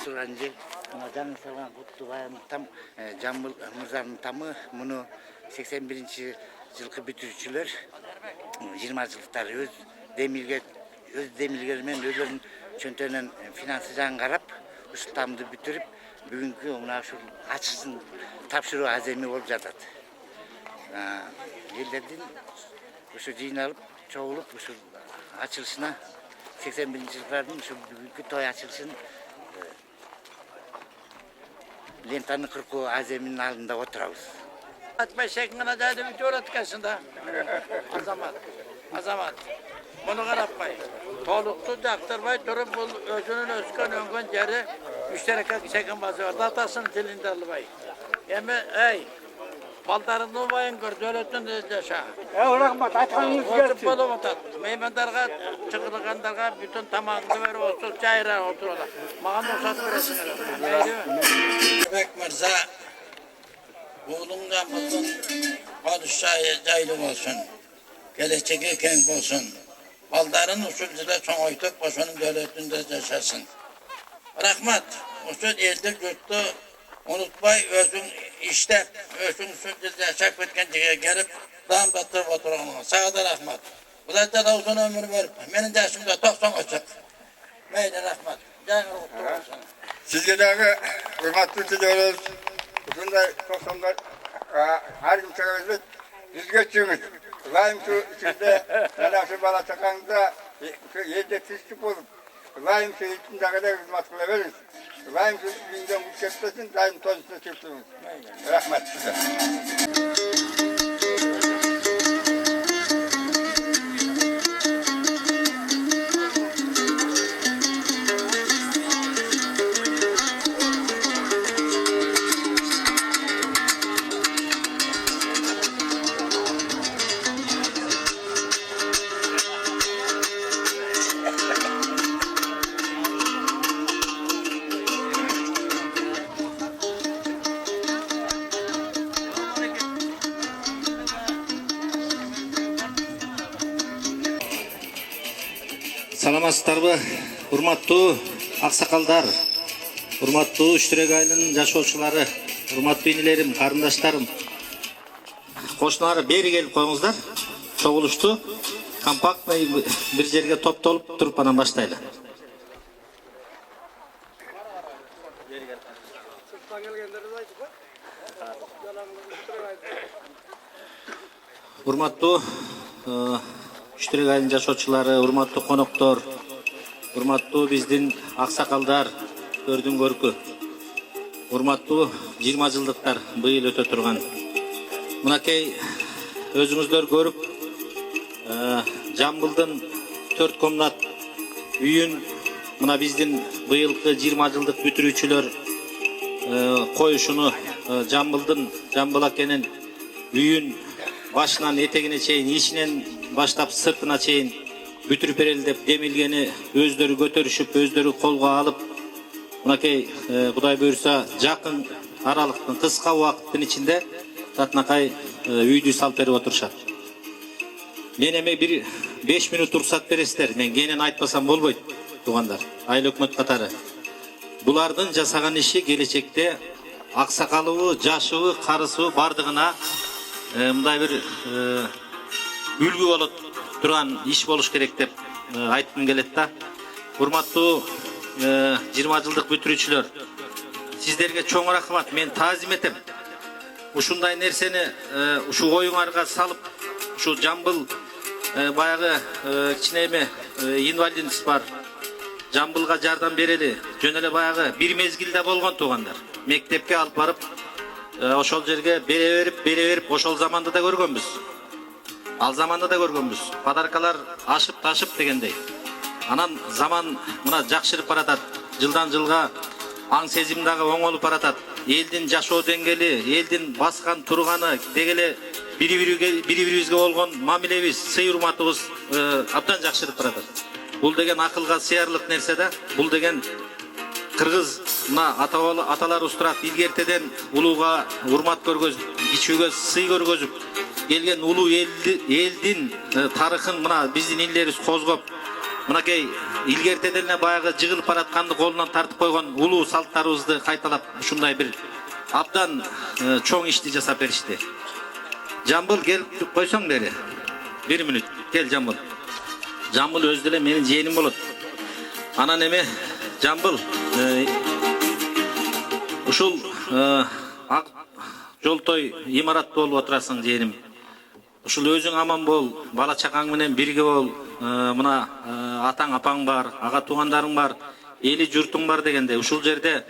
турган жер. Мына жаңы салган Куттубайдын там Жамбыл мырзанын тамы. Муну 81-жылкы бүтүрүүчүлөр 20 жылдыктар өз демилгери менен өздөрүнүн чөнтөгүнөн финансы жагын карап, ушул тамды бүтүрүп, бүгүнкү мына ушул ачышын тапшыруу аземи болуп жатат. Элдердин ушу жыйналып, чогулуп, ушул ачылышына 81-жылдардын ушул бүгүнкү той ачылышын лентаны кыркуу аземинин алдында отурабыз. Atma şeklinde dedi bir tur etkisinde. Azamat. Bunu karapmayın. Toluklu daktırmayı durup bu özünün özgün öngün yeri müşterek şeklin bazı var. Datasını dilinde alıbayın. Ama baldarın olmayın gör, devletin de yaşa. Rahmat, aytkanınız gelsin. Bolu otat. Meymendarga, çıkılgandarga bütün tamamını ver olsun, çayıra otururlar. Mağan olsat veresin. Bek Mirza, oğlunla mızın padişahı caylık olsun. Geleceği kenk olsun. Baldarın usulcüde son oytuk başının devletinde yaşasın. Rahmat, usul eldir yurttu. Unutmay özün işte, özün usulcüde yaşak bitkenciye gelip dağın batırıp oturağına. Sağda rahmat. Bularda da uzun ömür verip, benim yaşımda 90 olacak. Meyde rahmat. Canı otur olsun. Sizge dağı hürmatlı çiziyoruz. Uzunday 90'da her gün çağırızlık yüzge çıkmış. Layım şu içinde, yana şu bala çakanında yerde tüstük olup, layım şu içinde de hizmet kılabiliriz. Layım şu günden uçaktasın, layım tozusuna çıktınız. Rahmet size. Саламатсыздарбы, урматтуу аксакалдар, урматтуу Үчтүрөк айылынын жашоочулары, урматтуу инелерим, карындаштарым, кошуналар бери келип коюңуздар. Чогулушту компактный бир жерге топтолуп туруп анан баштайлы. Урматтуу Үчтүрөк айылынын жашоочулары, урматтуу коноктор, урматтуу биздин аксакалдар, көрдүң көркү, урматтуу 20 жылдыктар быйыл өтө турган. Мынакей өзүңүздөр көрүп, Жамбылдын 4 комнат үйүн мына биздин быйылкы 20 жылдык бүтүрүүчүлөр коюшуну Жамбыл акенин үйүн башынан этегине чейин, ичинен баштап сыртына чейин бүтүрүп берели деп демилгени өздөрү көтөрүшүп, өздөрү колго алып, мынакей Кудай буйрса жакын аралыктын кыска убакыттын ичинде татынакай үйдү салып берип отурушат. Мен эми бир 5 минут уруксат бересиздер. Мен кенен айтпасам болбойт, туугандар, айыл өкмөт катары. Булардын жасаган иши келечекте аксакалыбы, жашыбы, карысыбы бардыгына мындай бир үлгү болот турган иш болуш керек деп айткым келет да. Урматтуу 20 жылдык бүтүрүүчүлөр, сиздерге чоң рахмат, мен таазим этем. Ушундай нерсени ушу оюңарга салып, ушу Жамбыл баягы кичинеме инвалидность бар. Жамбылга жардам берели. Жөн эле баягы бир мезгилде болгон туугандар. Мектепке алып барып, ошол жерге бере берип, ошол заманда да көргөнбүз. Ал заманда да көргөнбүз. Подаркалар ашып ташып дегендей. Анан заман мына жакшырып баратат. Жылдан жылга аң сезим дагы оңолуп баратат. Элдин жашоо деңгээли, элдин баскан турганы дегеле бири-бирибизге болгон мамилебиз, сый урматыбыз абдан жакшырып баратат. Бул деген акылга сыярлык нерсе да. Бул деген кыргыз мына аталарыбыз турат, илгертеден улууга урмат көргөзүп, кичүүгө сый көргөзүп келген улуу элдин тарыхын мына биздин инелерибиз козгоп, мынакей илгертеден эле баягы жыгылып баратканды колунан тартып койгон улуу салттарыбызды кайталап ушундай бир абдан чоң ишти жасап беришти. Жамбыл келип койсоң бери. 1 мүнөт. Кел Жамбыл. Жамбыл өзү деле менин жээним болот. Анан эме Жамбыл ушул ак жолтой имаратта болуп отурасың жээним. Ушул өзүң аман бол, бала чакаң менен бирге бол. Мына атаң апаң бар, ага туугандарың бар, эли журтуң бар дегенде ушул жерде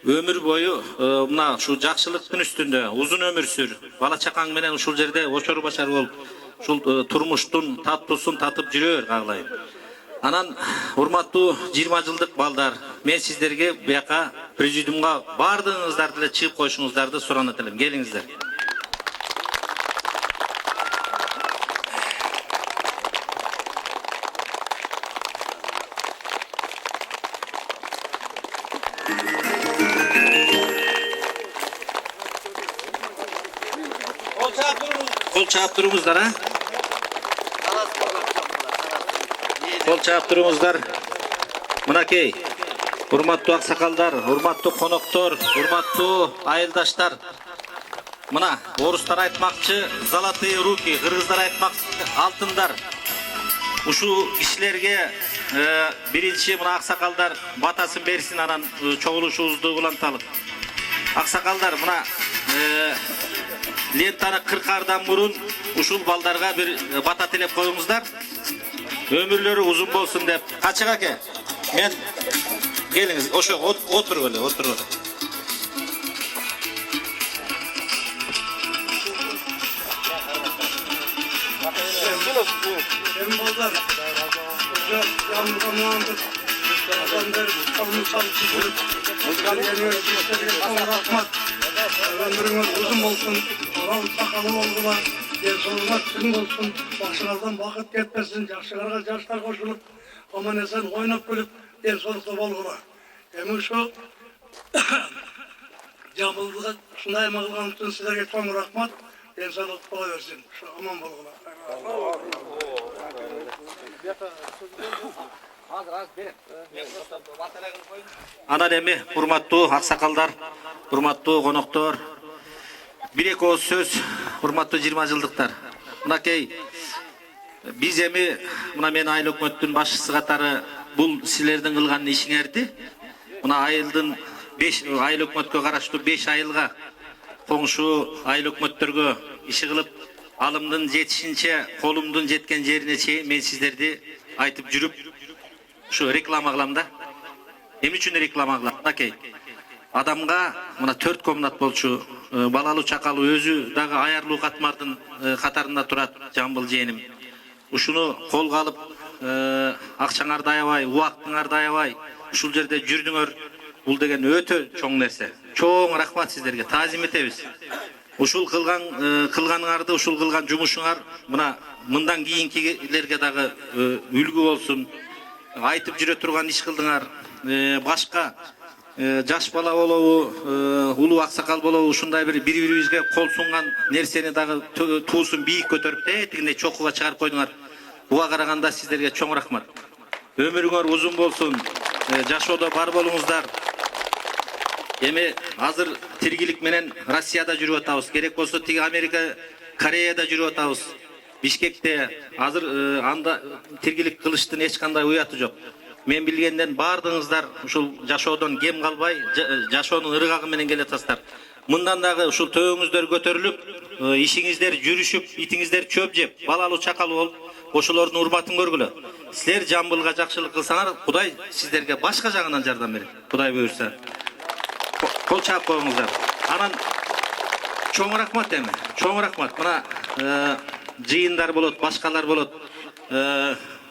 өмүр бою мына ушу жакшылыктын үстүндө узун өмүр сүр. Бала чакаң менен ушул жерде очор башар болуп, ушул турмуштун таттуусун татып жүрө бер каалайм. Анан урматтуу 20 жылдык балдар, мен сиздерге бияка президиумга бардыгыңыздарды эле чыгып коюшуңуздарды суранат элем. Келиңиздер. Кол чаап туруңуздар, а? Кол чаап туруңуздар. Мынакей, урматтуу аксакалдар, урматтуу коноктор, урматтуу айылдаштар. Мына орустар айтмакчы золотые руки, кыргыздар айтмакчы алтындар. Ушул кишилерге биринчи мына аксакалдар батасын берсин, анан чогулушубузду уланталы. Аксакалдар, мына лентаны кыркаардан мурун ушул балдарга бир бата тилеп коюңуздар. Өмүрлөрү узун болсун деп. Качык аке, мен келиңиз, ошо отуруп эле, отуруп эле. Ömrünüz uzun olsun, oral sakalı olgular, densoluna tüm olsun, başınızdan vakit ketmesin, yaşlılarga yaşlar koşulup, aman esen oynap gülüp, densolukta olgular. Emin şu, Jambıldığa şunday mağılgan için sizlerge çok rahmat, densoluk kola versin, şu aman olgular. Анан эми урматтуу аксакалдар, урматтуу коноктор, бир эки ооз сөз, урматтуу 20 жылдыктар. Мынакей биз эми мына мен айыл өкмөттүн башчысы катары бул силердин кылган ишиңерди мына айылдын айыл өкмөткө караштуу 5 айылга коңшу айыл өкмөттөргө иши кылып, алымдын жетишинче, колумдун жеткен жерине чейин мен сиздерди айтып жүрүп ушу реклама кылам да. Эми үчүн реклама кылам? Мынакей адамга мына 4 комнат болчу, балалуу чакалуу өзү дагы аярлуу катмардын катарында турат Жамбыл жээним. Ушуну колго алып, акчаңарды аябай, убактыңарды аябай ушул жерде жүрдүңөр. Бул деген өтө чоң нерсе. Чоң рахмат сиздерге, таазим этебиз. Ушул кылганыңарды, ушул кылган жумушуңар мына мындан кийинкилерге дагы үлгү болсун. Айтып жүрө турган иш кылдыңар. Башка жаш бала болобу, улуу аксакал болобу, ушундай бири-бирибизге кол сунган нерсени дагы туусун бийик көтөрүп, тигиндей чокуга чыгарып койдуңар. Буга караганда сиздерге чоң рахмат. Өмүрүңөр узун болсун, жашоодо бар болуңуздар. Эми азыр тиргилик менен Россияда жүрүп атабыз. Керек болсо тиги Америка, Кореяда жүрүп атабыз. Бишкекте азыр анда тиргилик кылыштын эч кандай уяты жок. Мен билгенден бардыгыңыздар ушул жашоодон кем калбай, жашоонун ыргагы менен келатасыздар. Мындан дагы ушул төбөңүздөр көтөрүлүп, ишиңиздер жүрүшүп, итиңиздер чөп жеп, балалуу чакалуу болуп, ошолордун урматын көргүлө. Силер Жамбылга жакшылык кылсаңар, Кудай сиздерге башка жагынан жардам берет. Кудай буйрса. Кол чаап коюңуздар. Анан чоң рахмат эми. Чоң рахмат. Мына жыйындар болот, башкалар болот.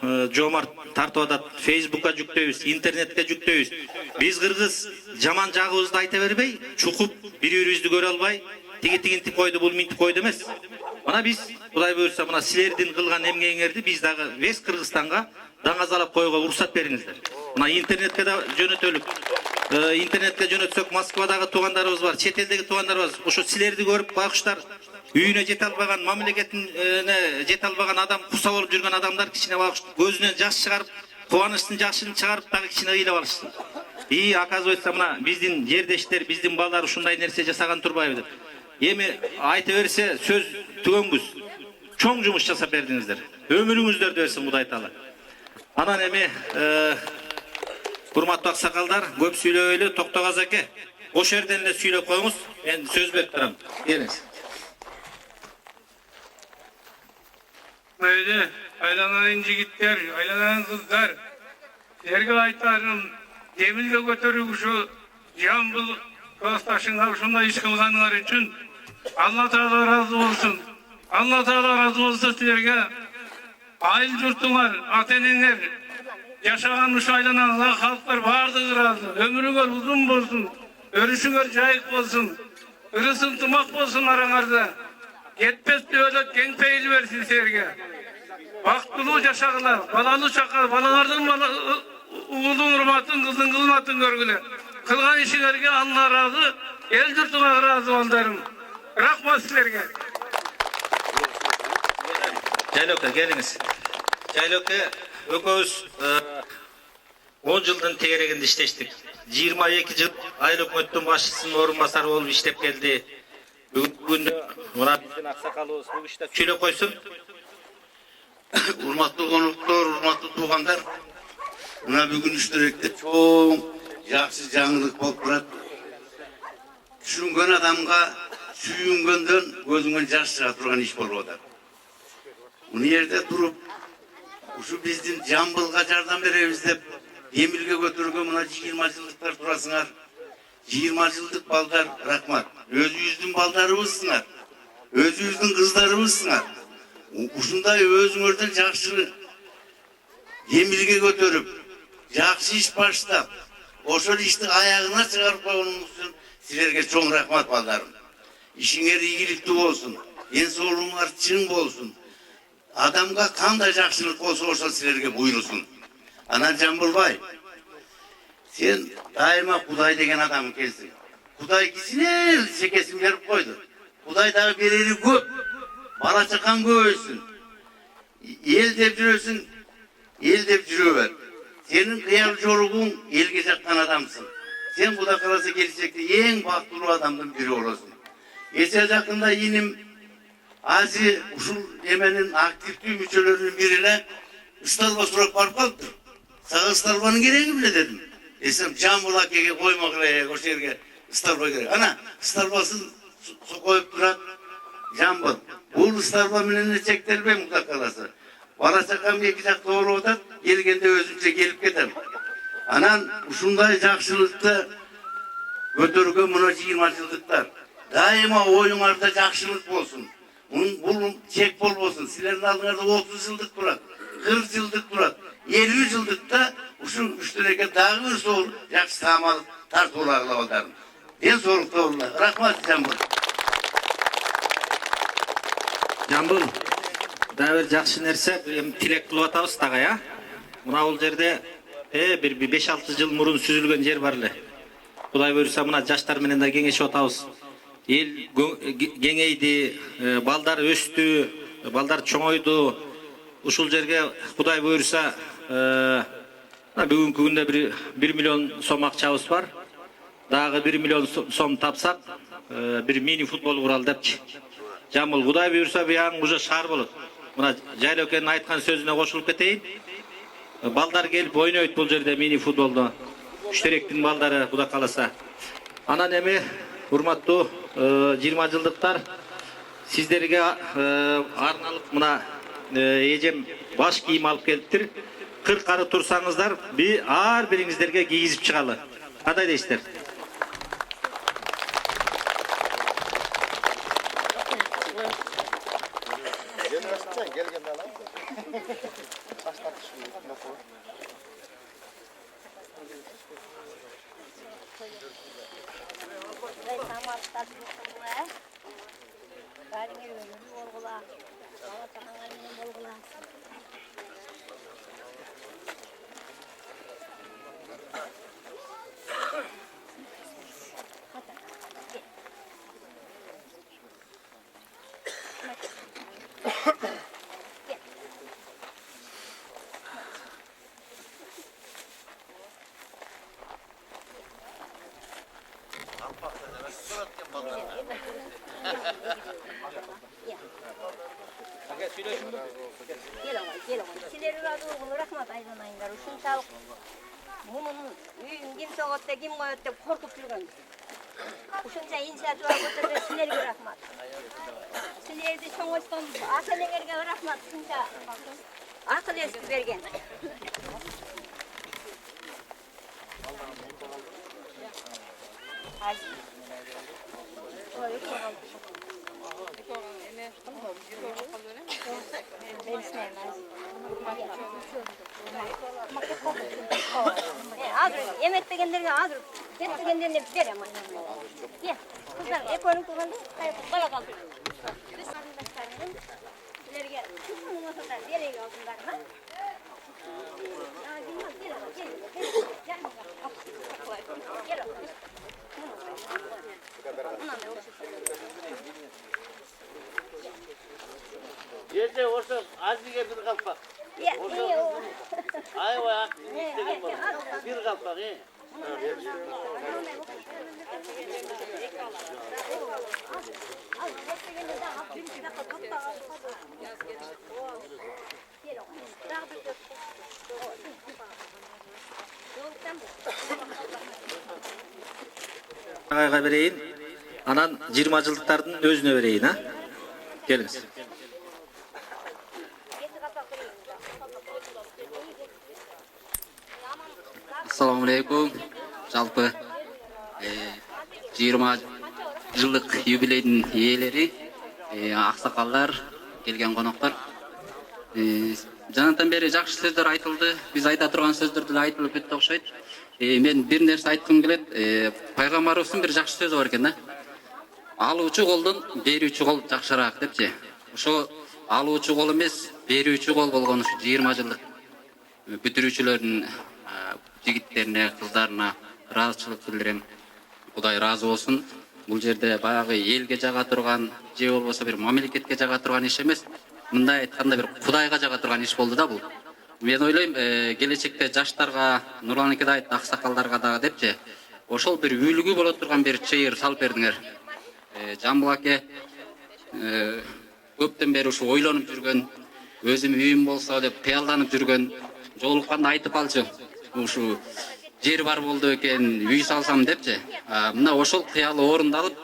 Жомарт тартып атат, Facebook'ка жүктөйбүз, интернетке жүктөйбүз. Биз кыргыз жаман жагыбызды айта бербей, чукуп бири-бирибизди көрө албай, тигинтип койду, бул минтип койду эмес. Мына биз Кудай буйрса, мына силердин кылган эмгегиңерди биз дагы вес Кыргызстанга даңазалап коюуга уруксат бериңиздер. Мына интернетке да жөнөтөлүк. Интернетке жөнөтсөк, Москвадагы туугандарыбыз бар, чет элдеги туугандарыбыз, ошо силерди көрүп байкуштар үйүнө жете албаган, мамлекетине жете албаган адам, курса болуп жүргөн адамдар кичине байкуш көзүнөн жаш чыгарып кубанычтын жакшылыгын чыгарып дагы кичине ыйлап алышты. Оказывается, мына биздин жердештер, биздин балдар ушундай нерсе жасаган турбайбы деп. Эми айта берсе сөз түгөнгүз. Чоң жумуш жасап бердиңиздер. Өмүрүңүздөрдү берсин Кудай Таала. Анан эми урматтуу аксакалдар, көп сүйлөбөйлү, Токтогаз аке. Ош жерден эле сүйлөп коюңуз. Мен сөз берип турам. Келиңиз. Мейли, айланайын жигиттер, айланайын кыздар. Силерге айтарым, демилге көтөрүп ушу Жамбыл классташыңар ушундай иш кылганыңар үчүн Алла Таала разы болсун. Алла Таала разы болсун силерге. Айыл журтуңар, ата-энеңер жашаган ушу айланаңызга халктар бардыгы разы. Өмүрүңөр узун болсун, өрүшүңөр жайык болсун, ырыс ынтымак болсун араңарда. Кетпес өлөт кең пейил берсин силерге. Бактылуу жашагыла, балалуу чакал, балалардын уулдун урматын, кыздын кызматын көргүлө. Кылган ишиңерге Алла разы, эл журтуңа разы балдарым. Рахмат силерге. Жайлока, келиңиз. Жайлока, экөөбүз 10 жылдын тегерегинде иштештик. 22 жыл айыл өкмөттүн башчысынын орун басары болуп иштеп келди. Бүгүндө мына биздин аксакалыбыз бул иште сүйлөп койсун. Урматтуу конуктор, урматтуу туугандар, мына бүгүн Үчтөрөктө чоң жакшы жаңылык болуп турат. Түшүнгөн адамга сүйүнгөндөн көзүңөн жаш чыга турган иш болуп атат. Мына жерде туруп, ушу биздин Жамбылга жардам беребиз деп демилге көтөргөн мына 20 жылдыктар турасыңар. 20 жылдык балдар, рахмат. Өзүбүздүн балдарыбызсыңар. Өзүбүздүн кыздарыбызсыңар. Ушундай өзүңөрдөн жакшы демилге көтөрүп, жакшы иш баштап, ошол ишти аягына чыгарып койгонуңуз үчүн силерге чоң рахмат балдарым. Ишиңер ийгиликтүү болсун, ден соолугуңар чың болсун. Адамга кандай жакшылык болсо ошол силерге буйрусун. Анан Жамбылбай, сен дайыма Кудай деген адам экенсиң. Кудай кичине чекесин берип койду. Кудай дагы берери көп. Бала чакаң көбөйсүн. Эл деп жүрөсүң, эл деп жүрө бер. Сенин кыял жоругуң элге жаккан адамсың. Сен Кудай кааласа келечекте эң бактылуу адамдын бири болосуң. Эсе жакында иним Азы ушул эменин активдүү мүчөлөрүнүн бири эле Ысталба сурап барып калыптыр. Сага Ысталбанын кереги беле дедим. Десем Жамбыл акеге коймок эле, ошол жерге Ысталба керек. Ана Ысталбасын коюп турат Жамбыл. Бул Ысталба менен эле чектелбейм Кудай кааласа. Бала чакам эки жакта ооруп атат, келгенде өзүмчө келип кетем. Анан ушундай жакшылыкты көтөргөн мына 20 жылдыктар. Дайыма оюңарда жакшылык болсун. Бул чек болбосун. Силердин алдыңарда 30 жылдык турат, 40 жылдык турат, 50 жылдыкта ушул Үчтөрөккө дагы бир сол жакшы таам алып тартуулагыла балдарым. Ден соолукта болуңар. Рахмат Жамбыл. Жамбыл, дагы бир жакшы нерсе, тилек кылып атабыз дагы, я. Мына бул жерде бир 5-6 жыл мурун сүзүлгөн жер бар эле. Кудай буйруса мына жаштар менен да кеңешип атабыз. Ел кеңейди, балдар өстү, балдар чоңойду. Ушул жерге Кудай буйруса бүгүнкү күндө 1 миллион сом акчабыз бар. Дагы 1 миллион сом тапсак, бир мини футбол куралы депчи. Жамбыл, Кудай буйруса буяң уже шаар болот. Мына Жайлөкенин айткан сөзүнө кошулуп кетейин. Балдар келип ойнойт бул жерде мини футболду. Үчтөрөктүн балдары Кудай кааласа. Анан эми урматтуу 20 жылдыктар, сиздерге арналып мына эжем баш кийим алып келиптир. 40 ары турсаңыздар, ар бириңиздерге кийгизип чыгалы. Кандай дейсиздер? Bunun үйün kim soğut da kim koyut da korkup жүрген. Ушунча инициатива көтөргөн силерге рахмат. Силерди чоңойткон ата-энеңерге рахмат. Ушунча акыл эс берген. Азыр эметпегендерге азыр кетпегендерге берем. Кел, кыздар, экөөнүң турганда бала калды. Биз карындаштарым силерге чын муңасында береги алсындарга. Ете осы азиге бір қалпақ. Айва, бір қалпақ, Ағайға берейін, анан 20 жылдықтардың өзіне берейін, а? Келіңіз. Assalamu alaikum. Жалпы 20 жылдық юбилейдің иелері, ақсақалдар, келген қонақтар. Жанатан бері жақсы сөздер айтылды. Біз айта тұрған сөздерді айтылып өтті ұқсайды. Мен бір нәрсе айтқым келеді. Пайғамбарымыздың бір жақсы сөзі бар екен, да? Алуучу қолдан берүүчү қол жақсырақ депчи. Ошо алуучу қол емес, берүүчү қол болгон ушу 20 жылдық бүтүрүүчүлөрдүн жигиттерине, кыздарына ыраазычылык билдирем. Кудай ыраазы болсун. Бул жерде баягы элге жага турган, же болбосо бир мамлекетке жага турган иш эмес. Мындай айтканда бир Кудайга жага турган иш болду да бул. Мен ойлойм, келечекте жаштарга, Нурлан эке да айтты, аксакалдарга дагы депчи, ошол бир үлгү боло турган бир чыйыр салып бердиңер. Жамбыл аке көптөн бери ушу ойлонуп жүргөн, өзүм үйүм болсо деп кыялданып жүргөн, жолукканда айтып алчу. Ушу жер бар болду экен, үй салсам депчи. Мына ошол кыялы орундалып,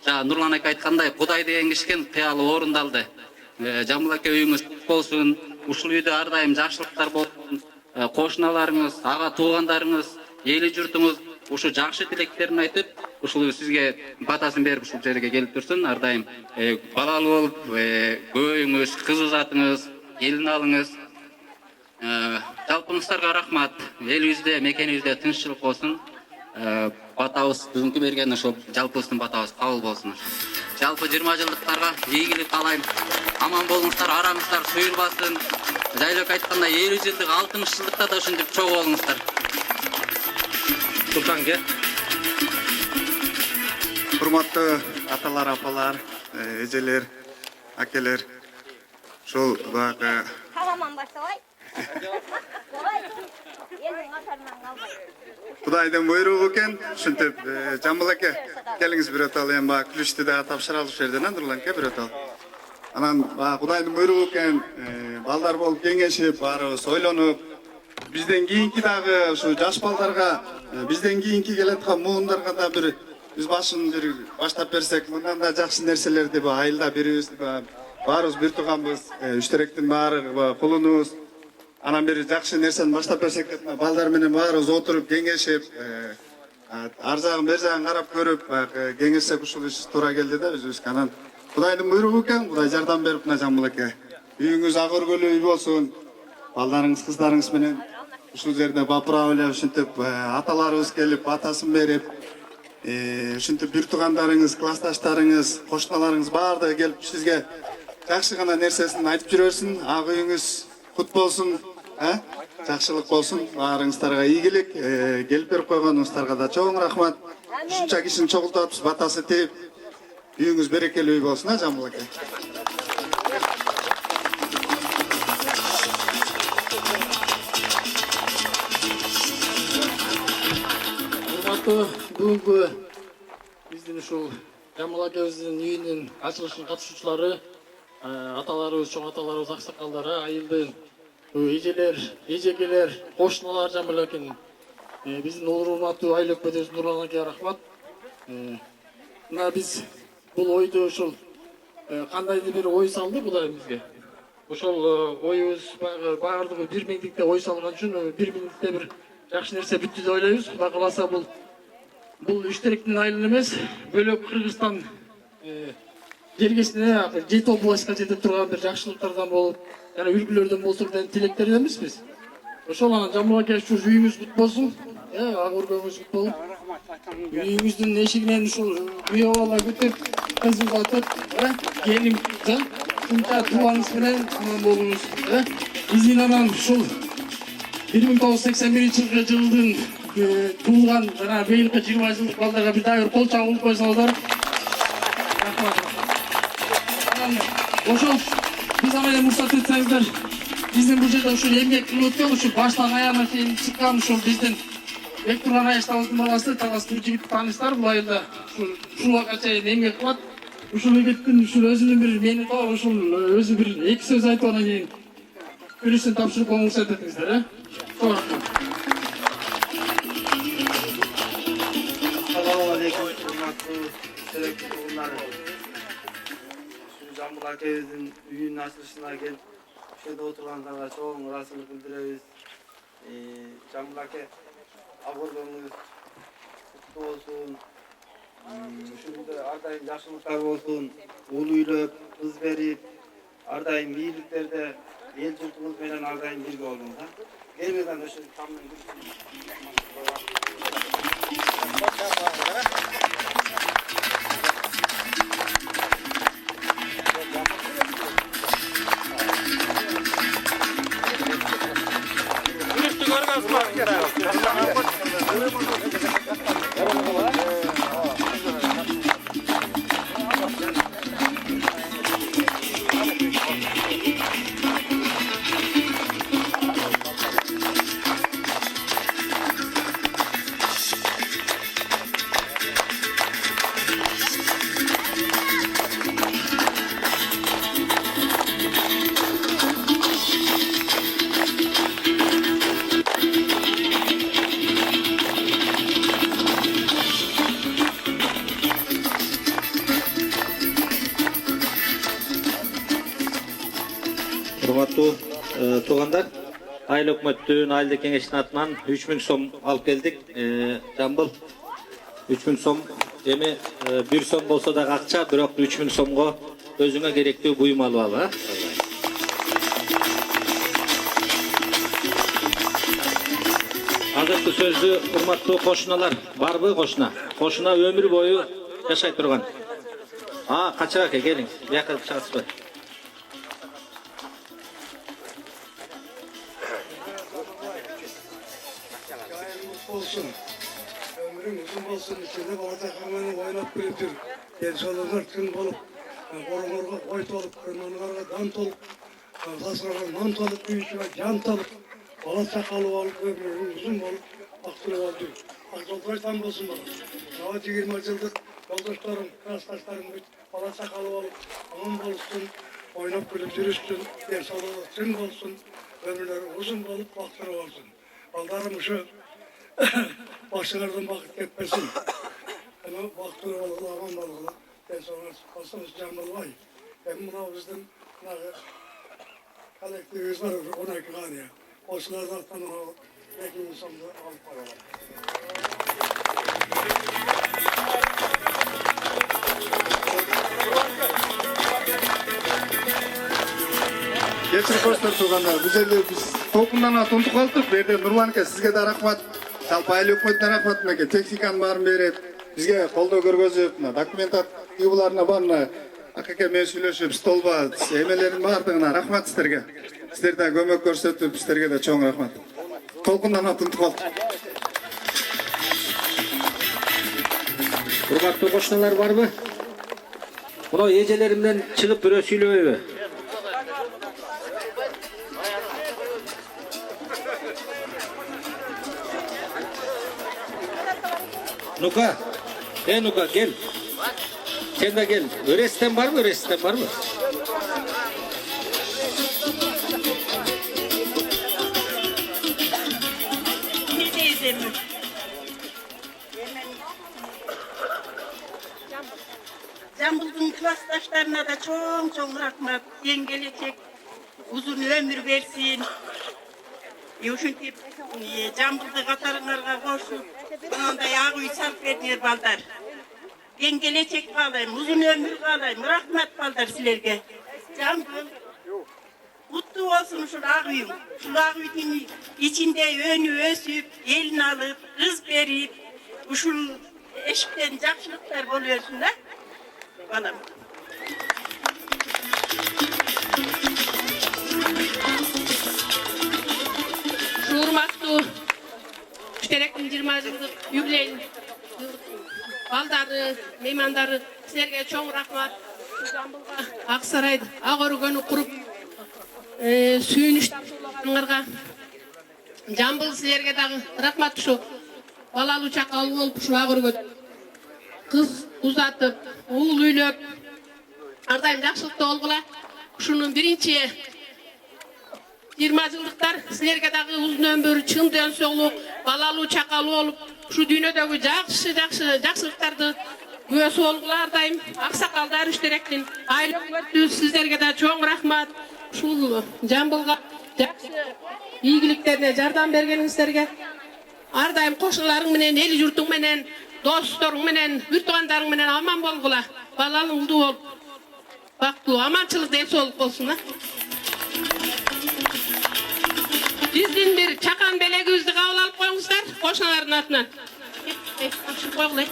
жана Нурлан аке айткандай, Кудай деген кишкен кыялы орундалды. Жамбыл аке үйүңүз болсун, ушул үйдө ар дайым жакшылыктар болсун, кошуналарыңыз, ага туугандарыңыз, эли журтуңуз ушу жакшы тилектерин айтып, ушул сизге батасын берип ушул жерге келип турсун. Ар дайым балалуу болуп, көбөйүңүз, кыз узатыңыз, келин алыңыз. Жалпыңыздарга рахмат. Элибизде, мекенибизде тынччылык болсун. Батабыз бүгүнкү берген ошол жалпыбыздын батабыз кабыл болсун. Жалпы 20 жылдыктарга ийгилик каалайм. Аман болуңуздар, араңыздар суюлбасын. Жайлап айтканда 50 жылдык, 60 жылдыкта да ушинтип чогуу болуңуздар. Султанге. Урматтуу аталар, апалар, эжелер, акелер. Ушул баягы Каламан баштабай. Элдин катарынан калбай. Кудайдын буйругу экен. Ушинтип Жамбыл аке, келиңиз бир өтө алайын, баягы күлүштү да тапшыралып жерден, Нурлан аке бир өтө ал. Анан баягы Кудайдын буйругу экен, балдар болуп кеңешип, баарыбыз ойлонуп, бизден кийинки дагы ушу жаш балдарга, бизден кийинки келаткан муундарга да бир биз башын бир баштап берсек, мындан да жакшы нерселерди айылда бирибиз, баарыбыз бир тууганбыз, Үчтеректин баары кулунубуз. Анан бир жакшы нерсени баштап берсек деп балдар менен баарыбыз отуруп кеңешип, ар жагын бер жагын карап көрүп, кеңешсек ушул иш туура келди да өзүбүзгө. Анан Кудайдын буйругу экен, Кудай жардам берип мына Жамбыл аке. Үйүңүз ак өргөлүү үй болсун. Балдарыңыз, кыздарыңыз менен ушул жерде бапырап эле ушинтип аталарыбыз келип батасын берип, ушинтип бир туугандарыңыз, классташтарыңыз, кошуналарыңыз баардыгы келип сизге жакшы гана нерсесин айтып жүрөрсүн. Ак үйүңүз кут болсун, жакшылык болсун. Баарыңыздарга ийгилик, келип берип койгонуңуздарга да чоң рахмат. Ушунча кишини чогултуп атып, батасы тийип, үйүңүз берекелүү үй болсун, Жамбыл аке. Бүгүнкү биздин ушул Жамбыл акебиздин үйүнүн ачылышына катышуучулары, аталарыбыз, чоң аталарыбыз, аксакалдары, айылдын эжекелер, кошуналар жамбыл экен. Биздин урматтуу айыл өкмөтүбүз Нурлан аке рахмат. Мына биз бул ойду ошол кандайдыр бир ой салды Кудай бизге. Ошол оюбуз баардыгы бир минуттукта ой салган үчүн бир минутта бир жакшы нерсе бүттү деп ойлойбуз. Кудай кааласа бул Үштеректин айылы эмес, бөлөк Кыргызстан жергесине жети областка жетип турган бир жакшылыктардан болуп, жана үлгүлөрдөн болсун деген тилектерденбиз биз. Ошол анан Жамбыл аке ушу үйүңүз бүт болсун. Ак өргөңүз бүт болуп. Үйүңүздүн эшигинен ушул күйөө бала күтүп, кыз узатып, келин ушунча тууганыңыз менен аман болуңуз. Биздин анан ушул 1981 жылдын туулган жана быйылкы 20 жылдык балдарга бир дагы кол чабуулуп койсоңуздар. Ошол биз аны мурсат этсеңиздер, биздин бул жерде ушул эмгек кылып өткөн, ушул баштан аягына чейин чыккан ушул биздин Бектурган Айыштабыздын баласы Талас бул жигитти тааныштар. Бул айылда ушул убакка чейин эмгек кылат. Ушул жигиттин өзүнүн бир мени тоо ушул өзү бир эки сөз айтып анан кийин күрөшүн тапшырып мурсат этиңиздер. Assalamu alaikum, hurmatlıÜşterek tuğunları. Jambul akemizin үйünün açılışına gelip şurada oturanlara çoğun rasılık bildiririz. Jambul ake ağırlığınız kutlu olsun. Şurada ardayım yaşlılıklar olsun. Ulu üylöp, kız verip, ardayım iyiliklerde el yurtumuz menen ardayım birge olun. Gelmeden de şu tamam. Урматтуу туугандар, айыл өкмөттүн айылдык кеңештин атынан 3000 сом алып келдик. Жамбыл 3000 сом эми 1 сом болсо да акча, бирок 3000 сомго өзүңө керектүү буюм алып ал. Азыркы сөздү урматтуу кошуналар барбы кошуна? Кошуна өмүр бою жашай турган. Качыраак келиң, бияка чыгасызбы? Olsun. Ömrün uzun olsun, içinde balatakanlarını oynap gülüp dur. Gençoğlular tüm bolup, korumurga koyt olup, kırmanılarga dan tolup, tasırga man tolup, büyüsüne can tolup, balatakalı olup, ömrün uzun olup, aktırıp oldu. Aktırıp olsun bana. Daha 20 yıldır yoldaşlarım, klastaşlarım, balatakalı olup, aman bolsun, oynap gülüp duruşsun, gençoğlular tüm olsun, ömürleri uzun olup, aktırıp olsun. Baldarım şu başlardan vakit etmesin. Ama vakti olalı, aman olalı. Ben sonra basımız Cambılvay. Ben buna bizden kolektifimiz var, 12 gani. Oslardan tanır belki insanı alıp paralar. Geçin koştur tuğanlar. Biz topundan atıntık kaldık. Berdi Nurlan ake sizge de rahmat. Жалпы айыл өкмөтүнө рахмат, мынакей техниканы баарын берип, бизге колдоо көргөзүп, документативаларына баарын акеке менен сүйлөшүп, столба эмелердин баардыгына рахмат сиздерге. Сиздер да көмөк көрсөтүп, сиздерге да чоң рахмат. Толкундан атынтып калдык. Урматтуу кошуналар барбы? Мына эжелеримден чыгып бирөө сүйлөбөйбү? Nuka, Nuka gel. Sen de gel. Öresitten var mı? Öresitten var mı? teyzemi. Jambıl'ın klastaşlarına da çok rahmet. Gelecek uzun ömür versin. Çünkü Jambıl'da katarınlarga koşup, onun da yağı sarf verdiler balдар. Ben gelecek kalayım, uzun ömür kalayım. Rahmet balдар sizlerge. Jambıl, kutlu olsun şu ağıyım. Şu ağıyın içinde önü ösüp, elini alıp, kız verip, şu eşikten жақсылықтар болуyorsun da. Balam. Урматтуу Үштеректин 20 жылдык юбилейин балдары, меймандары силерге чоң рахмат. Жамбылга Ак Сарайды, Ак өргөнү куруп сүйүнүч тапшырганыңарга Жамбыл силерге дагы рахмат. Ушу балалуу чакалуу болуп ушу Ак өргөдө кыз узатып, уул үйлөп ар дайым жакшылыкта болгула. Ушунун биринчи 20 жылдыктар силерге дагы узун өмүр, чын денсаулык, балалуу чакалуу болуп, ушу дүйнөдөгү жакшылыктарды күбөсү болгула. Ар дайым аксакалдар Үштеректин айыл өкмөтү сиздерге да чоң рахмат. Ушул Жамбылга жакшы ийгиликтерине жардам бергениңиздерге ар дайым кошуналарың менен, эл журтуң менен, досторуң менен, бүт туугандарың менен аман болгула. Балалыңдуу болуп, бактылуу, аманчылык, денсаулык болсун. Биздин бир чакан белегибизди кабыл алып коюңуздар, кошуналардын атынан. Ашып койгула.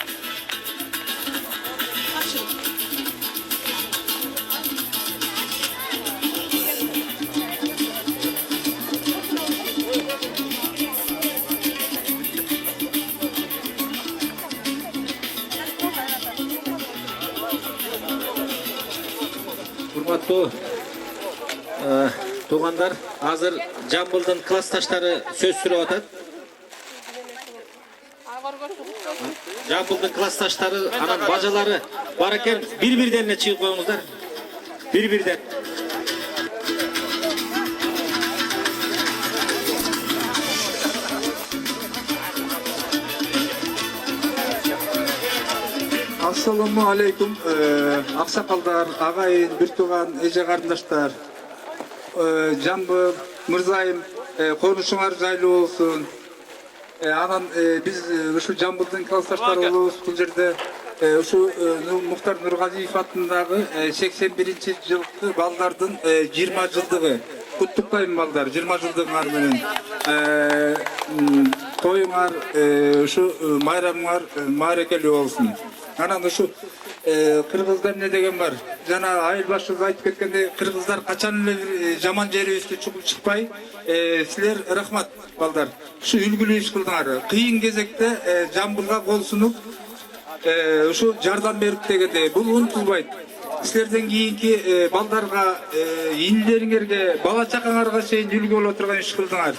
Урматтуу туугандар, азыр Жамбылдын классташтары сөз сүрөп атат. Жамбылдын классташтары, анан бажалары бар экен. Бир-бирден чыгып коюңуздар. Бир-бирден. Ассаламу алейкум, аксакалдар, агайын, бир тууган, эже карындаштар. Жамбыл, мырзайым, конушуңар жайлуу болсун. Анан биз ушу Жамбылдын классташтары болобуз бул жерде. Ушу Муктар Нургалиев атындагы 81 жылкы балдардын 20 жылдыгы. Куттуктайм балдар, 20 жылдыгыңар менен. Тоюңар, ушу майрамыңар маарекелүү болсун. Анан ушу кыргыздар эмне деген бар? Жана айыл башчыбыз айтып кеткендей, кыргыздар качан эле жаман жерибизди чугуп чыкпай, силер рахмат балдар. Ушу үлгүлүү иш кылдыңар. Кыйын кезекте Жамбылга кол сунуп, ушу жардам берип дегенде бул унутулбайт. Силерден кийинки балдарга, инилериңерге, бала чакаңарга чейин үлгү боло турган иш кылдыңар.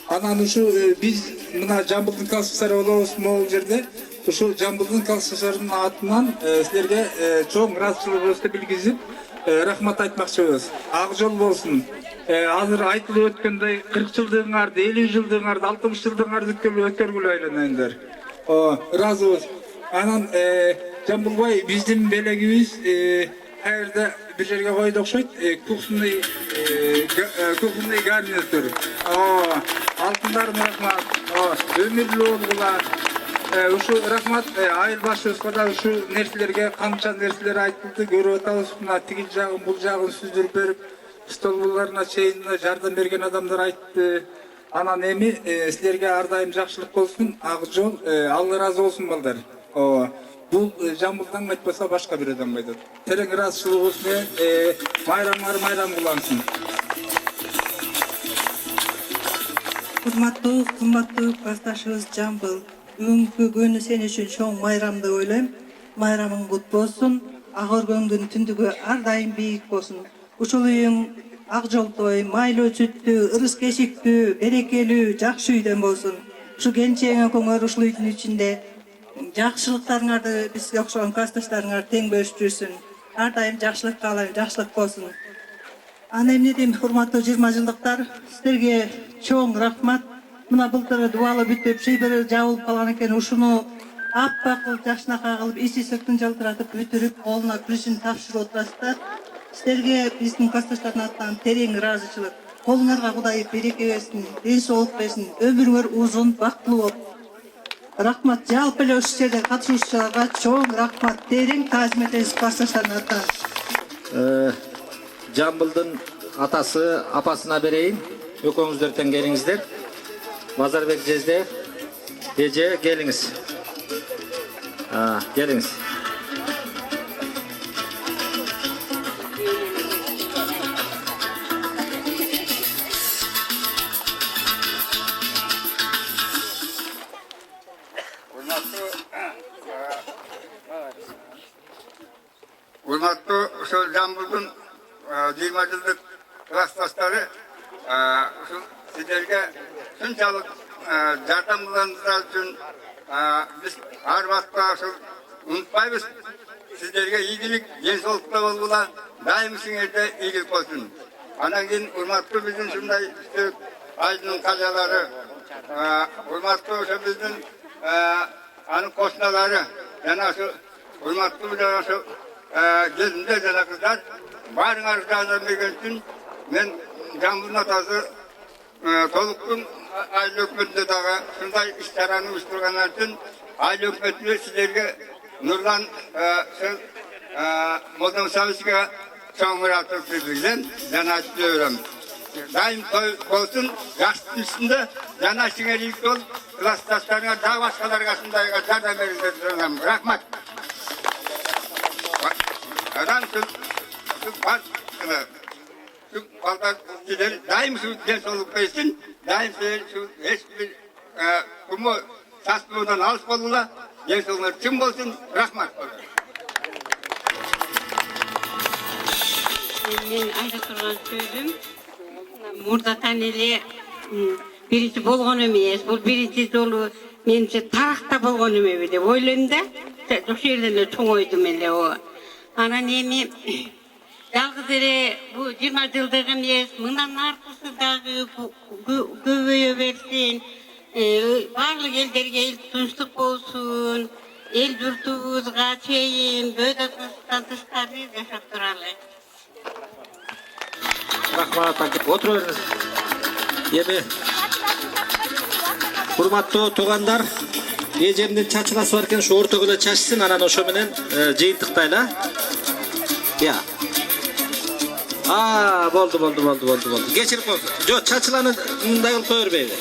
Анан ушу биз мына Жамбылдын классташтары болобуз могул жерде. Ушу Жамбылдын классташтарынын атынан силерге чоң ыраазычылыгыбызды билгизип, рахмат айтмакчыбыз. Ак жол болсун. Азыр айтылып өткөндөй 40 жылдыгыңарды, 50 жылдыгыңарды, 60 жылдыгыңарды өткөргүлө айланыңдар. Ыраазыбыз. Анан Жамбылбай биздин белегибиз кайерде бир жерге койду окшойт. Кухонный гарнитур. Алтындарым рахмат. Өмүрлүү болгула. Ушу рахмат айыл башчыбызга да ушу нерселерге канча нерселер айтылды, көрүп атабыз. Мына тигил жагын, бул жагын сүздүрүп берип, столбуларына чейин жардам берген адамдар айтты. Анан эми силерге ар дайым жакшылык болсун, ак жол, Алла ыраазы болсун балдар. Бул Жамбылдан айтпаса башка бир адам айтат. Терең ыраазычылыгыбыз менен майрамыңар майрам кылансын. Кымбаттуу классташыбыз Жамбыл. Бүгүнкү күнү сен үчүн чоң майрамды ойлойм. Майрамың кут болсун. Ак өргөңдүн түндүгү ар дайым бийик болсун. Ушул үйүң ак жолтой, майлуу сүттүү, ырыс кешиктүү, берекелүү, жакшы үйдөн болсун. Ушу келинчегиңе көңөр ушул үйдүн ичинде жакшылыктарыңарды бизге окшогон классташтарыңар тең бөлүшүп жүрсүн. Ар дайым жакшылык каалайм, жакшылык болсун. Аны эмне дейм, урматтуу 20 жылдыктар, силерге чоң рахмат. мына былтыр дубалы бүтүп, шийбери жабылып калган экен, ушуну аппак кылып, жакшынакай кылып, ичи сыртын жылтыратып бүтүрүп, колуна күрүшүн тапшырып отурасыздар. Силерге биздин классташтардын атынан терең ыраазычылык. Колуңарга Кудай береке берсин, ден соолук берсин, өмүрүңөр узун, бактылуу болуп. Рахмат, жалпы эле ушул жерде катышуучуларга чоң рахмат, терең таазим этебиз классташтардын атынан. Жамбылдын атасы апасына берейин. Экөөңүздөр тең келиңиздер. Базарбек Жездеев, эже келиңиз. Келиңиз. Урматтуу ошол Жамбылдын 20 жылдык классташтары ушул сиздерге шунчалык жардам кылганыңыздар үчүн биз ар убакта ошол унутпайбыз. Сиздерге ийгилик, ден соолукта болгула, дайым ишиңерде ийгилик болсун. Анан кийин урматтуу биздин ушундай айдын кажалары, урматтуу ошо биздин анын кошуналары, жана ошо урматтуу биздин ошо келиндер жана кыздар, баарыңар жардам берген үчүн мен Жамбылдын атасы толуктун айыл өкмөтүндө дагы ушундай иш-чараны уюштургандар үчүн айыл өкмөтүнө силерге Нурлан Молдомусовичке чоң ыраазычылык билдирген жана айтып берем. Дайым той болсун, жаштын үстүндө жана ишиңер ийгиликтүү болуп, классташтарыңар дагы башкаларга ушундайга жардам бериңиздер деп сурайм. Рахмат. Адам балдар силер дайым ушул ден соолук берсин, дайым силер эч бир куму састуудан алыс болгула, ден соолугуңар чың болсун. Рахмат. Мен айта турган сөзүм, мурдатан эле биринчи болгон эмес, бул биринчи жолу менимче таракта болгон эме деп ойлойм да. Ошол жерден эле чоңойдум эле о. Анан эми жалгыз эле бул 20 жылдык эмес, мындан аркысы дагы көбөйө берсин. Барлык элдерге эл тынчтык болсун, эл журтубузга чейин бөөдөкүнүстөн тышкары жашап туралы. Рахмат, отура бериңиз. Эми урматтуу туугандар, эжемдин чачыласы бар экен, ушу ортого эле чачсын, анан ошо менен жыйынтыктайлы. Я. Болду. Кечирип коюңуз. Жок, чачыланы мындай кылып кое бербейби.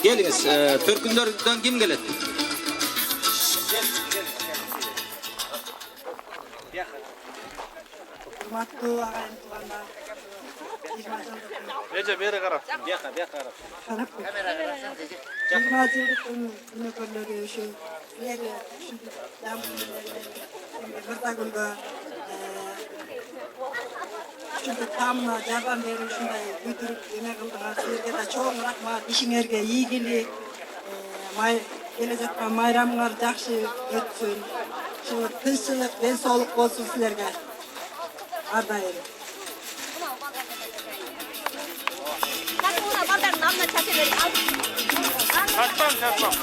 Келиңиз, төркүндөрдөн ким келет? Урматтуу агайын туугандар, 20 жылдык. Эже бери карап. Бияка карап. 20 жылдык өнөкөрлөрү ушу силерге ушинтип бирда күндө ушинтип тамына жардам берип ушундай бүтүрүп эме кылдыңар. Силерге да чоң рахмат. Ишиңерге ийгилик, келе жаткан майрамыңар жакшы өтсүн. Ушу тынччылык, ден соолук болсун силерге. Ар дайым. Çatmam.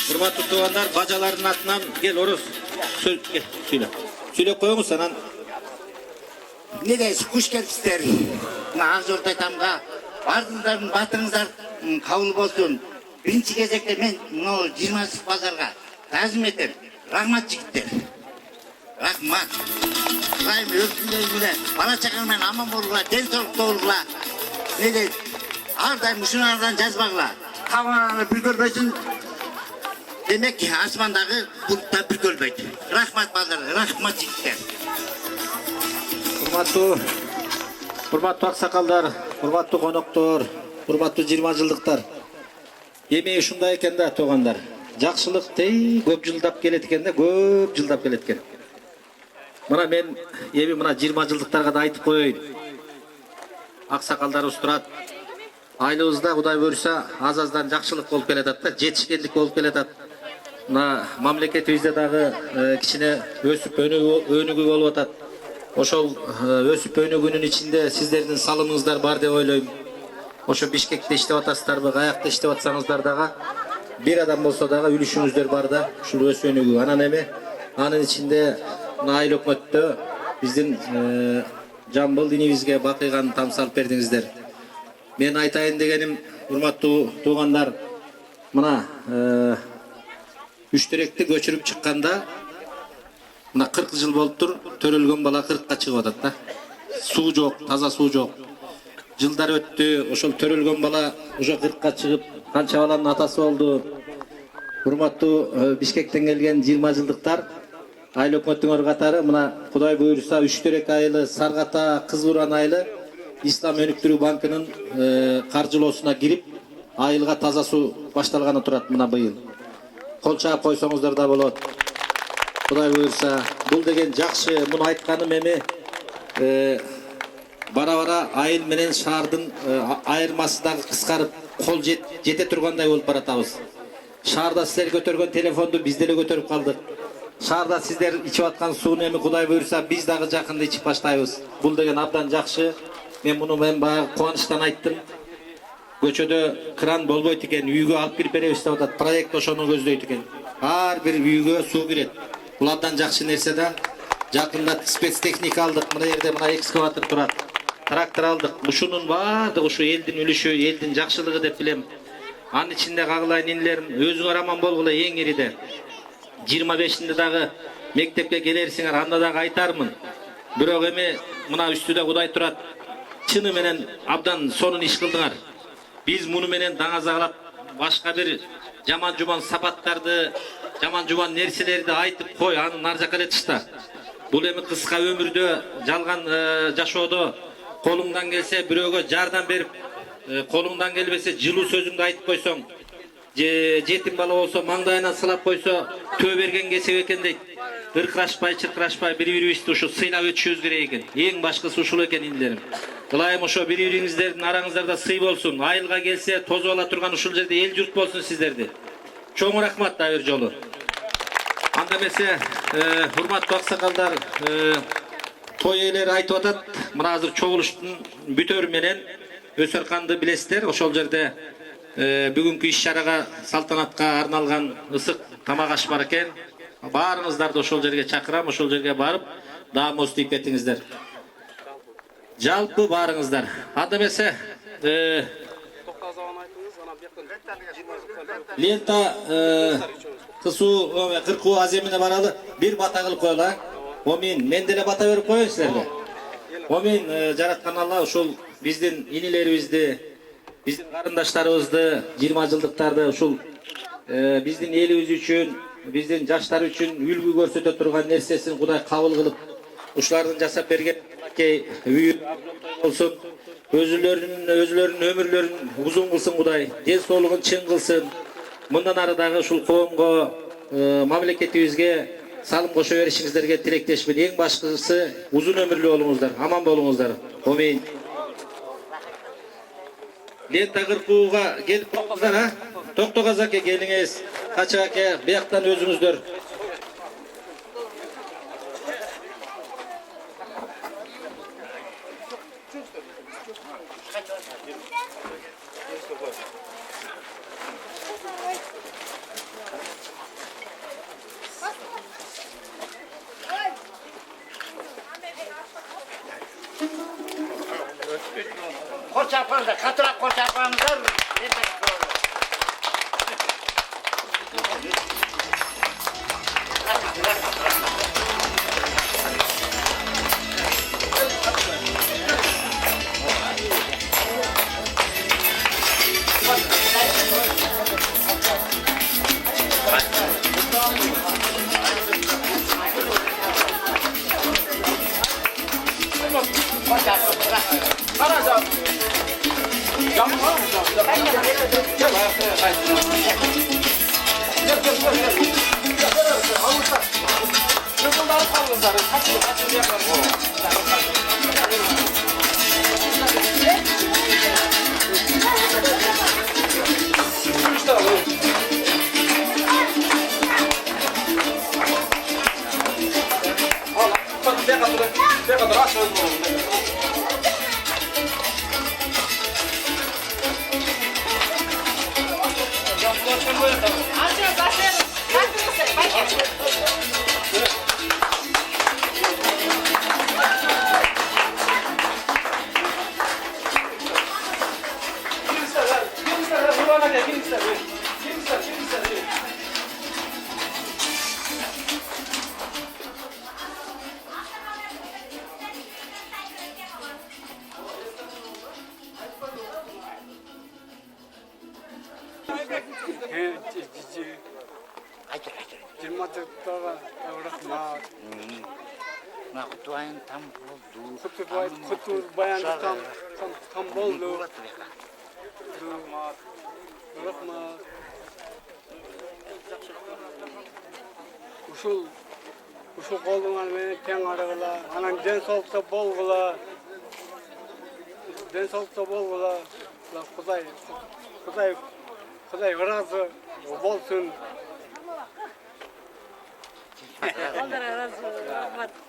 Урматтуу туугандар, бажалардын атынан кел Орус. Сүйлөп коюңуз анан. Не дейсиз, куш келипсиздер. Мына ак жол айтамга бардыңдардын батырыңыздар кабыл болсун. Биринчи кезекте мен мына 20 базарга таазим этем. Рахмат жигиттер. Рахмат. Кудайым өзүңөр менен бала чакаң менен аман болгула, ден соолукта болгула. Не дейт? Ар дайым ушунардан жазбагыла. Табананы бир көрбөйсүн. Демек, асмандагы булуттар бир көрбөйт. Рахмат базар, рахмат жигиттер. Урматтуу аксакалдар, урматтуу коноктор, урматтуу 20 жылдыктар. Эми ушундай экен да туугандар. Жакшылык тей көп жылдап келет экен да, көп жылдап келет экен. Мына мен эми мына 20 жылдыктарга да айтып коеюн. Аксакалдарыбыз турат. Айлыбызда Кудай буйруса аз-аздан жакшылык болуп келатат да, жетишкендик болуп келатат. Мына мамлекетибизде дагы кичине өсүп өнүгүү болуп атат. Ошол өсүп өнүгүүнүн ичинде сиздердин салымыңыздар бар деп ойлойм. Ошо Бишкекте иштеп атасыздарбы, каякта иштеп атсаңыздар дагы бир адам болсо дагы үлүшүңүздөр бар да, ушул өсүп өнүгүү. Анан эми анын ичинде мына айыл өкмөттө биздин Жамбыл инибизге бакыйганы тамсалып бердиңиздер. Мен айтайын дегеним, урматтуу туугандар, мына Үштеректи көчүрүп чыкканда мына 40 жыл болуптур, төрөлгөн бала 40ка чыгып атат да. Суу жок, таза суу жок. Жылдар өттү, ошол төрөлгөн бала уже 40ка чыгып, канча баланын атасы болду. Урматтуу Бишкектен келген 20 жылдыктар, айыл өкмөттүңөр катары мына Кудай буйруса Үштерек айылы, Саргата, Кызбуран айылы Ислам өнүктүрүү банкынын каржылоосуна кирип, айылга таза суу башталганы турат мына быйыл. Кол чаап койсоңуздар да болот. Кудай буйруса, бул деген жакшы. Муну айтканым эми бара-бара айыл менен шаардын айырмасы дагы кыскарып, кол жете тургандай болуп баратабыз. Шаарда силер көтөргөн телефонду биз деле көтөрүп калдык. Шаарда сиздер ичип аткан сууну эми Кудай буйруса биз дагы жакында ичип баштайбыз. Бул деген абдан жакшы. Мен муну баягы кубанычтан айттым. Көчөдө кран болбойт экен, үйгө алып кирип беребиз деп атат. Проект ошону көздөйт экен. Ар бир үйгө суу кирет. Бул абдан жакшы нерсе да. Жакында спецтехника алдык. Мына жерде мына экскаватор турат. Трактор алдык. Ушунун баардыгы ушу элдин үлүшү, элдин жакшылыгы деп билем. Анын ичинде кагылайын инилерим, өзүңөр аман болгула эң ириде. 25-нде дагы мектепке келерсиңер, анда дагы айтармын. Бирок эми мына үстүдө Кудай турат. Чыны менен абдан сонун иш кылдыңар. Биз муну менен даңазагалап башка бир жаман-жуман сапаттарды, жаман-жуман нерселерди айтып кой, аны нар жака эле тышта. Бул эми кыска өмүрдө, жалган жашоодо колуңдан келсе бирөөгө жардам берип, колуңдан келбесе жылуу сөзүңдү айтып койсоң, жетим бала болсо маңдайынан сылап койсо төө берген кесеп экен дейт. Ыркырашпай, чыркырашпай бири-бирибизди ушу сыйлап өтүшүбүз керек экен. Эң башкысы ушул экен инилерим. Кылайым ошо бири-бириңиздердин араңыздарда сый болсун. Айылга келсе тозуп ала турган ушул жерде эл журт болсун сиздерди. Чоң рахмат да бир жолу. Анда эмесе, урматтуу аксакалдар, той ээлери айтып атат. Мына азыр чогулуштун бүтөрү менен Өсөрканды билесиздер. Ошол жерде бүгүнкү иш-чарага, салтанатка арналган ысык тамак аш бар экен. Баарыңыздарды ошол жерге чакырам, ошол жерге барып, даамоз тийип кетиңиздер. Жалпы баарыңыздар. Анда эмесе, лента кыркуу аземине баралы, бир бата кылып коелу. Омин, мен деле бата берип коеюн силерге. Омин, жараткан Алла ушул биздин инилерибизди, биздин карындаштарыбызды, 20 жылдыктарды ушул биздин элибиз үчүн, биздин жаштар үчүн үлгү көрсөтө турган нерсесин Кудай кабыл кылып, ушулардын жасап берген үйү болсун, өзүлөрүнүн өмүрлөрүн узун кылсын Кудай, ден соолугун чың кылсын. Мындан ары дагы ушул коомго, мамлекетибизге салым кошо беришиңиздерге тилектешмин. Эң башкысы узун өмүрлүү болуңуздар, аман болуңуздар. Амин. Лента кыркууга келип калдыңыздар, а? Токтогаз аке келиңиз. Кача аке, бияктан өзүңүздөр. Kol çarpmanızlar, katırak kol çarpmanızlar. Gel. Kırpıldarıp kalınızlar. Kaçın diye kalın. Ne kadar aç oldu. Kutuayın tam oldu. Kutu bayan tam boldu. Rahmat. Uşul kolundan beni ten aragıla. Anan den soğukta bolgula. Den soğukta bolgula. Kuday razı olsun. Allah razı olsun.